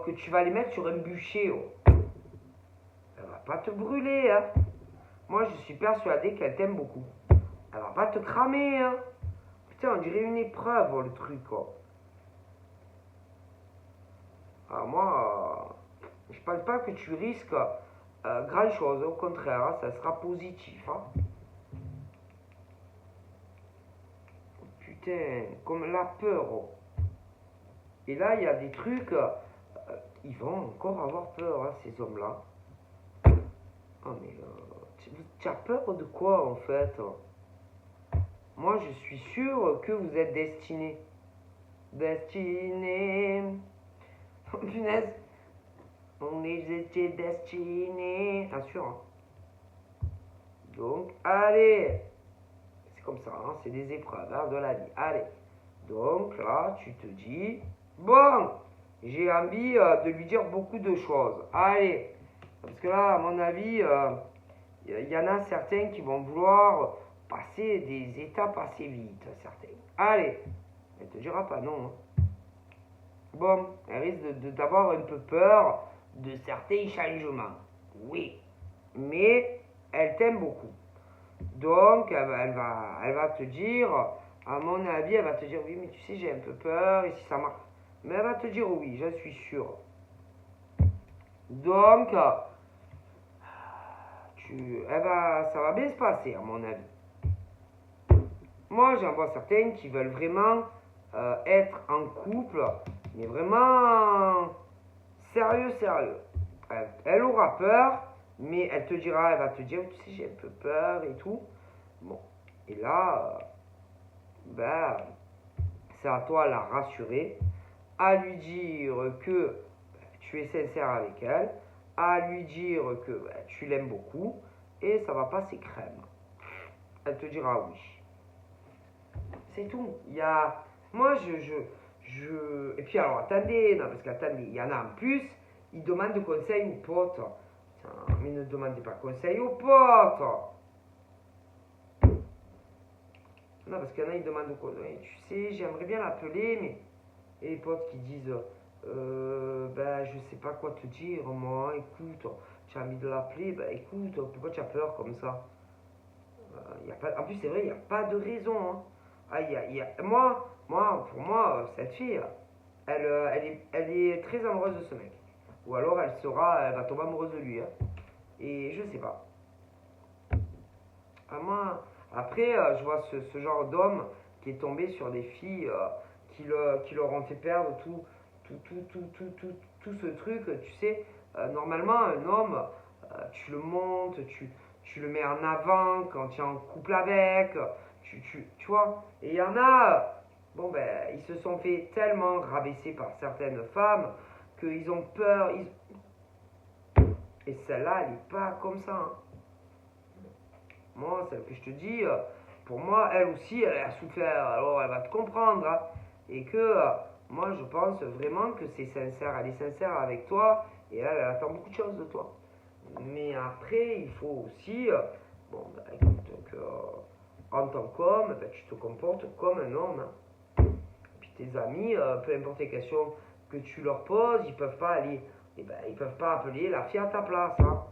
que tu vas les mettre sur un bûcher. Elle va pas te brûler, hein. Moi, je suis persuadé qu'elle t'aime beaucoup. Elle va pas te cramer, hein. Putain, on dirait une épreuve, le truc, quoi. Alors moi, je pense pas que tu risques grand chose. Au contraire, hein, ça sera positif, hein. Putain, comme la peur. Et là, il y a des trucs, ils vont encore avoir peur, hein, ces hommes-là. Oh, mais tu as peur de quoi, en fait? Moi, je suis sûr que vous êtes destinés. Destinés. Oh, punaise. On était destinés. Bien sûr. Hein. Donc, allez. C'est comme ça, hein, c'est des épreuves hein, de la vie. Allez. Donc, là, tu te dis, bon, j'ai envie de lui dire beaucoup de choses. Allez. Parce que là, à mon avis, il y en a certains qui vont vouloir passer des étapes assez vite. Certains. Allez. Elle te dira pas non. Hein. Bon, elle risque d'avoir un peu peur de certains changements. Oui. Mais elle t'aime beaucoup. Donc, elle va te dire, à mon avis, elle va te dire, oui, mais tu sais, j'ai un peu peur, et si ça marche. Mais elle va te dire oui, je suis sûr. Donc, ça va bien se passer, à mon avis. Moi, j'en vois certaines qui veulent vraiment être en couple, mais vraiment sérieux. Elle aura peur, mais elle va te dire, tu sais, j'ai un peu peur et tout. Bon, et là, c'est à toi de la rassurer, à lui dire que tu es sincère avec elle, à lui dire que tu l'aimes beaucoup, et ça va passer crème. Elle te dira oui. C'est tout. Il y a... Moi, Et puis alors, attendez, non, parce qu'attendez, il y en a en plus, ils demandent conseil aux potes. Mais ne demandez pas conseil aux potes. Non, parce qu'il y en a, ils demandent conseil. Tu sais, j'aimerais bien l'appeler, mais... Et les potes qui disent, je sais pas quoi te dire, moi, écoute, tu as envie de l'appeler, écoute, pourquoi tu as peur comme ça? Y a pas... En plus, c'est vrai, il n'y a pas de raison, hein. Ah, pour moi, cette fille, elle est très amoureuse de ce mec. Ou alors elle va tomber amoureuse de lui. Hein. Et je sais pas. Moi, après, je vois ce genre d'homme qui est tombé sur des filles qui leur ont fait perdre tout ce truc. Tu sais, normalement, un homme, tu le montes, tu le mets en avant quand tu es en couple avec, tu vois. Et il y en a, ils se sont fait tellement rabaisser par certaines femmes qu'ils ont peur. Et celle-là, elle n'est pas comme ça. Hein. Moi, celle que je te dis, pour moi, elle aussi, elle a souffert. Alors, elle va te comprendre. Hein. Et que moi, je pense vraiment que c'est sincère. Elle est sincère avec toi. Et elle attend beaucoup de choses de toi. Mais après, il faut aussi, bon, bah, écoute, en tant qu'homme, bah, tu te comportes comme un homme. Hein. Puis tes amis, peu importe les questions que tu leur poses, ils peuvent pas aller, ils peuvent pas appeler la fille à ta place. Hein.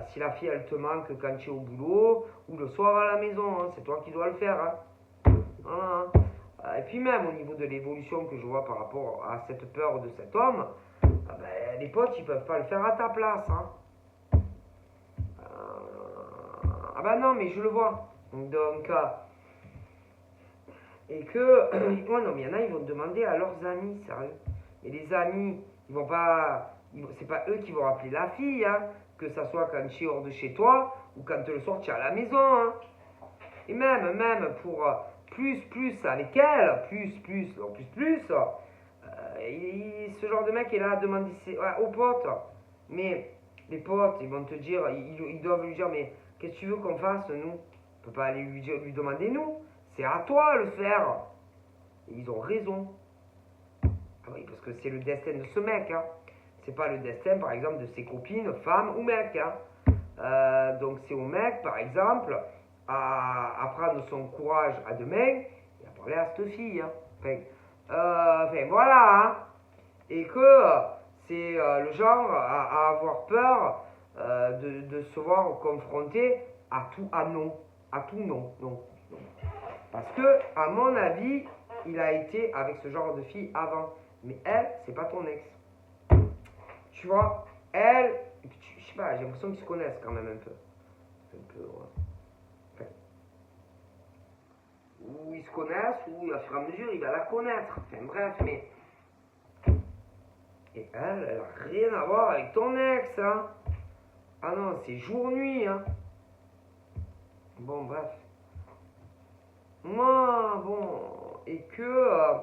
Si la fille elle te manque quand tu es au boulot ou le soir à la maison, hein, c'est toi qui dois le faire. Hein. Voilà, hein. Et puis même au niveau de l'évolution que je vois par rapport à cette peur de cet homme, les potes ils peuvent pas le faire à ta place. Hein. Ah bah non, mais je le vois. Donc, et que, ouais, non, mais il y en a, ils vont demander à leurs amis, sérieux. Et les amis, ils vont pas, c'est pas eux qui vont appeler la fille, hein, que ça soit quand tu es hors de chez toi ou quand le soir tu es à la maison. Hein. Et même pour plus avec elle, ce genre de mec est là à demander aux potes. Mais les potes, ils vont te dire, ils doivent lui dire, mais qu'est-ce que tu veux qu'on fasse, nous? On peut pas aller lui demander, nous. C'est à toi de le faire. Et ils ont raison. Ah oui, parce que c'est le destin de ce mec. Hein. C'est pas le destin, par exemple, de ses copines, femmes ou mecs. Hein. Donc c'est au mec, par exemple, à prendre son courage à deux mains et à parler à cette fille. Hein. Enfin, voilà. Hein. Et que c'est le genre à avoir peur de se voir confronté à tout non. À tout non. Parce que, à mon avis, il a été avec ce genre de fille avant. Mais elle, c'est pas ton ex. Tu vois, elle, je sais pas, j'ai l'impression qu'ils se connaissent quand même un peu. Ouais. Enfin, ou ils se connaissent, ou à fur et à mesure, il va la connaître. Enfin bref, mais. Et elle a rien à voir avec ton ex, hein. Ah non, c'est jour-nuit, hein. Bon, bref. Moi, bon. Et que.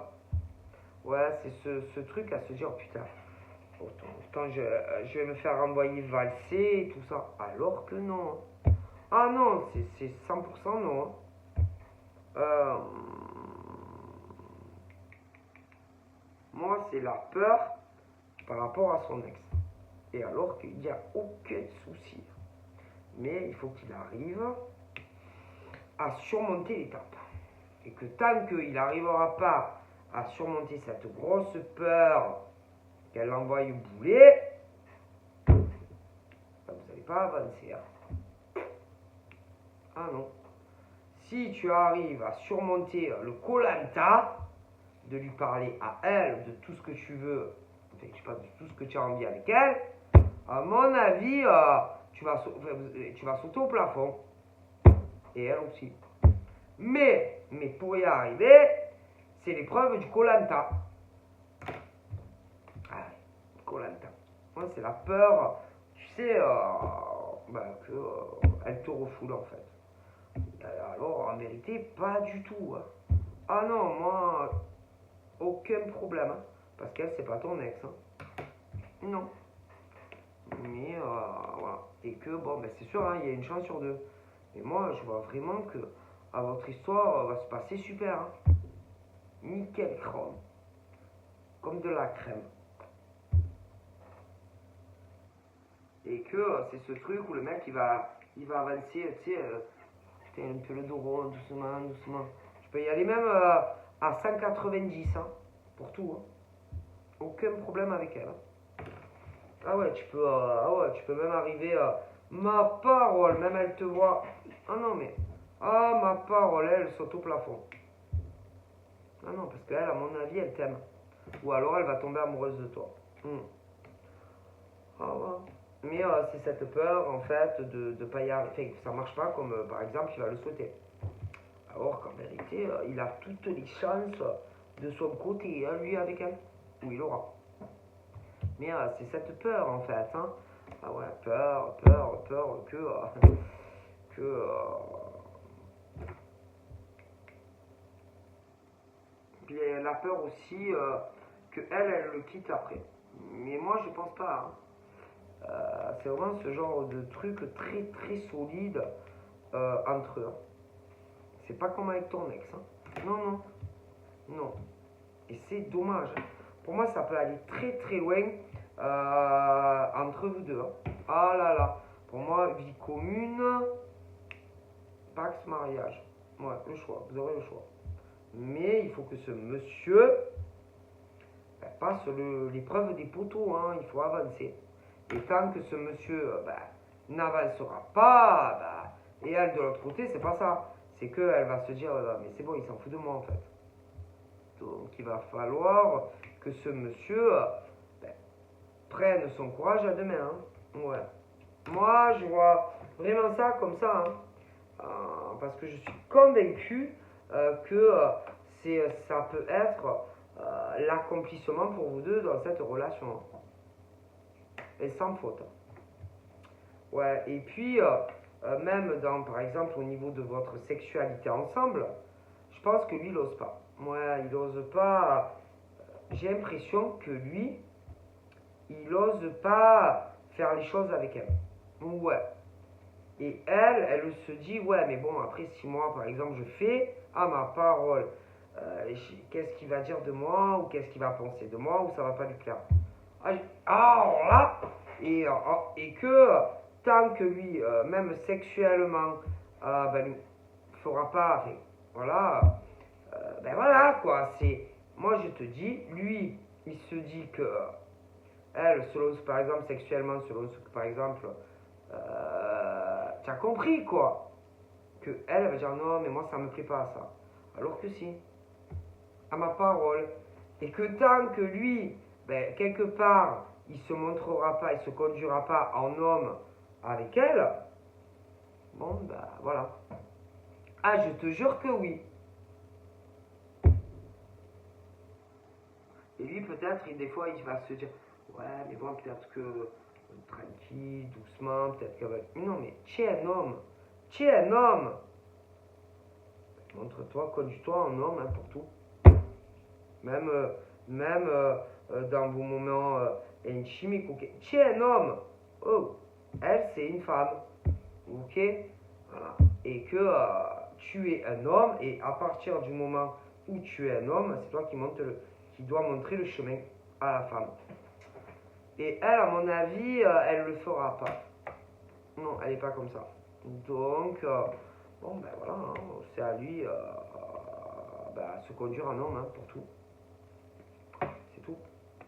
Ouais, c'est ce truc à se dire, oh, putain. Autant je vais me faire renvoyer valser et tout ça. Alors que non. Ah non, c'est 100% non. Moi, c'est la peur par rapport à son ex. Et alors qu'il n'y a aucun souci. Mais il faut qu'il arrive à surmonter l'étape. Et que tant qu'il n'arrivera pas à surmonter cette grosse peur qu'elle l'envoie au boulet, vous n'allez pas avancer. Hein. Ah non. Si tu arrives à surmonter le Koh-Lanta, de lui parler à elle de tout ce que tu veux, enfin, je sais pas, de tout ce que tu as envie avec elle, à mon avis, tu vas sauter au plafond. Et elle aussi. Mais pour y arriver, c'est l'épreuve du Koh-Lanta. Ah, Koh-Lanta. Moi, c'est la peur, tu sais, qu'elle te refoule en fait. Alors, en vérité, pas du tout. Hein. Ah non, moi, aucun problème. Hein, parce qu'elle, c'est pas ton ex. Hein. Non. Mais, voilà. Et que, bon, ben, c'est sûr, hein, il y a une chance sur deux. Mais moi, je vois vraiment que à votre histoire va se passer super. Hein. Nickel chrome. Comme de la crème. Et que c'est ce truc où le mec, il va avancer, tu sais, un peu le dos rond, doucement. Je peux y aller même à 190 hein, pour tout. Hein. Aucun problème avec elle. Hein. Ah ouais, tu peux même arriver à ma parole, même elle te voit. Ah non, mais. Ah, ma parole, elle saute au plafond. Ah non, parce qu'elle, à mon avis, elle t'aime. Ou alors elle va tomber amoureuse de toi. Ah ouais. Mais c'est cette peur, en fait, de pas y arriver. Enfin, ça marche pas comme, par exemple, il va le souhaiter. Alors qu'en vérité, il a toutes les chances de son côté, hein, lui avec elle. Ou il aura. Mais c'est cette peur, en fait. Hein. Ah ouais, peur que puis la peur aussi que elle le quitte après. Mais moi, je pense pas. Hein. C'est vraiment ce genre de truc très très solide entre eux. C'est pas comme avec ton ex. Hein. Non, non, non. Et c'est dommage. Pour moi, ça peut aller très très loin entre vous deux. Hein. Ah là là. Pour moi, vie commune, pax, mariage. Ouais, le choix. Vous aurez le choix. Mais il faut que ce monsieur passe l'épreuve des poteaux. Hein. Il faut avancer. Et tant que ce monsieur n'avancera pas, et elle de l'autre côté, c'est pas ça. C'est qu'elle va se dire, mais c'est bon, il s'en fout de moi en fait. Donc il va falloir que ce monsieur prenne son courage à deux mains. Hein. Ouais. Moi, je vois vraiment ça comme ça. Hein. Parce que je suis convaincu que ça peut être l'accomplissement pour vous deux dans cette relation. Et sans faute. Ouais, et puis, même par exemple, au niveau de votre sexualité ensemble, je pense que lui, il n'ose pas. Ouais, il n'ose pas. J'ai l'impression que lui, il n'ose pas faire les choses avec elle. Ouais. Et elle se dit, ouais, mais bon, après 6 mois, par exemple, je fais à ma parole. Qu'est-ce qu'il va dire de moi, ou qu'est-ce qu'il va penser de moi, ou ça va pas lui plaire. Alors là, et que tant que lui, même sexuellement, ne fera pas, enfin, voilà, voilà quoi, moi je te dis, lui, il se dit que elle, selon par exemple sexuellement, selon ce que par exemple, tu as compris quoi, que elle va dire non mais moi ça me plaît pas ça, alors que si, à ma parole, et que tant que lui, quelque part, il se montrera pas, il se conduira pas en homme avec elle, bon voilà. Ah je te jure que oui. Et lui peut-être, des fois il va se dire, ouais mais bon peut-être que tranquille, doucement, peut-être qu'elle va... Non mais tu es un homme, tu es un homme. Montre-toi, conduis-toi en homme hein, pour tout. Même dans vos moments intimes, okay. Tu es un homme. Oh, elle c'est une femme. Ok, voilà. Et que tu es un homme, et à partir du moment où tu es un homme, c'est toi qui dois montrer le chemin à la femme. Et elle, à mon avis, elle le fera pas. Non, elle n'est pas comme ça. Donc, bon, voilà, hein, c'est à lui se conduire en homme hein, pour tout. C'est tout.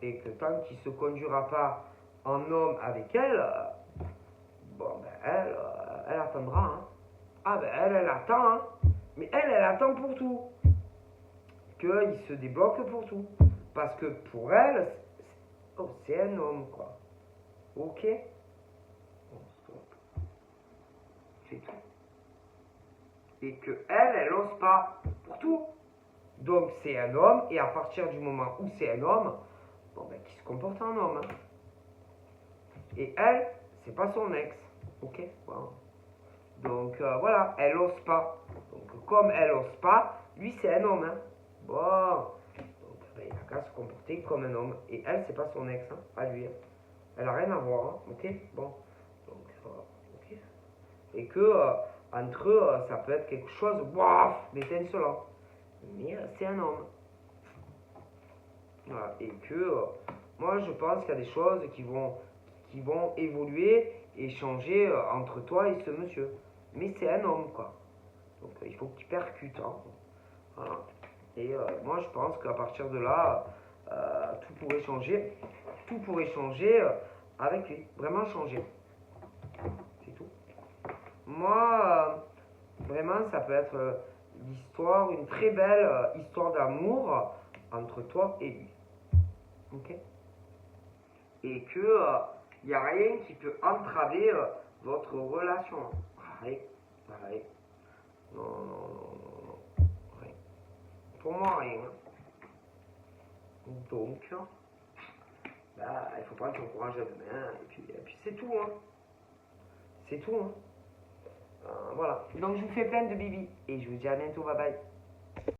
Et que tant qu'il ne se conduira pas en homme avec elle, elle attendra. Hein. Ah elle attend. Hein. Mais elle attend pour tout. Qu'il se débloque pour tout. Parce que pour elle, c'est un homme, quoi. Ok. Bon, stop. C'est tout. Et que elle n'ose pas pour tout. Donc c'est un homme, et à partir du moment où c'est un homme, qui se comporte en homme. Hein. Et elle, c'est pas son ex. Ok. Bon. Donc voilà, elle n'ose pas. Donc comme elle n'ose pas, lui c'est un homme. Hein. Bon. Donc il n'a qu'à se comporter comme un homme. Et elle, c'est pas son ex, hein, à lui. Hein. Elle n'a rien à voir. Hein. Ok. Bon. Donc ok. Et que entre eux, ça peut être quelque chose d'étincelant. Mais c'est un homme. Voilà. Et que moi je pense qu'il y a des choses qui vont évoluer et changer entre toi et ce monsieur. Mais c'est un homme quoi. Donc il faut qu'il percute. Hein. Voilà. Et moi je pense qu'à partir de là, tout pourrait changer. Tout pourrait changer avec lui. Vraiment changer. C'est tout. Moi, vraiment ça peut être l'histoire, une très belle histoire d'amour entre toi et lui. Ok. Et que il n'y a rien qui peut entraver votre relation. Rien. Rien. Non. Rien. Pour moi, rien. Donc, il faut prendre son courage à deux mains. Et puis c'est tout. Hein. C'est tout. Hein. Voilà. Donc, je vous fais plein de bibis. Et je vous dis à bientôt. Bye bye.